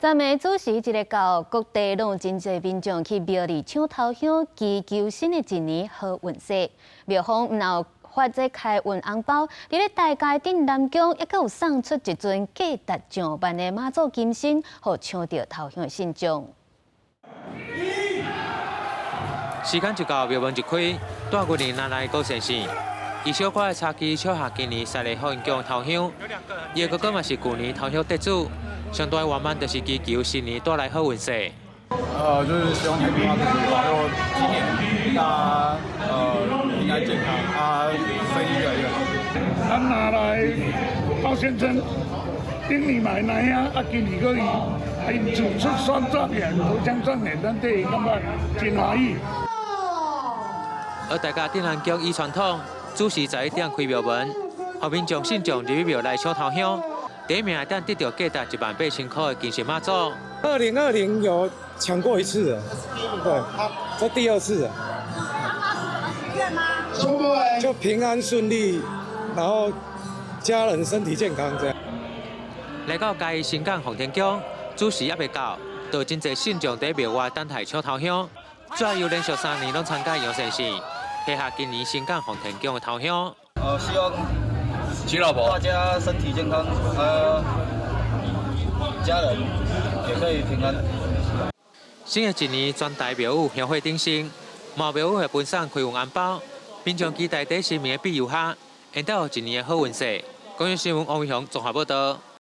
昨暝主时，一个到各地拢有真侪民众去庙里抢头香，祈求新的一年好运势。庙方毋有发这开运红包，伫咧大街顶南宫，也有送出一尊价值上万的妈祖金身，互抢到头香的信众。时间一到，庙门一开，大牛年拿来高先生，以小可的茶几抢下今年赛的好运奖头香。伊个哥哥嘛是旧年头香得主。 上大的愿望就是祈求新年带来好运势。就是希望台北话可以保佑今年大家平安健康生意越来越好。咱拿来包先生，顶年买那样今年可以因主出双状元，头奖状元，咱对感觉真欢喜。而大家顶南宫依传统，主时11点开庙门，后面将信众入庙来抢头香。 第一名还得到价值18000块的金神妈祖。2020有抢过一次了，对，这第二次了。就平安顺利，然后家人身体健康这样。来到嘉义新港奉天宫，主时也未到，就真侪信众在庙外等待抢头香。主要有连续3年拢参加杨先生，配合今年新港奉天宫的头香。希望。 娶老婆，大家身体健康，家人也可以平安。新的一年，全台庙宇香火鼎盛，庙宇会分送开运红包，民众期待第10名的庇佑下，迎到一年的好运势。公园新闻王伟雄综合报道。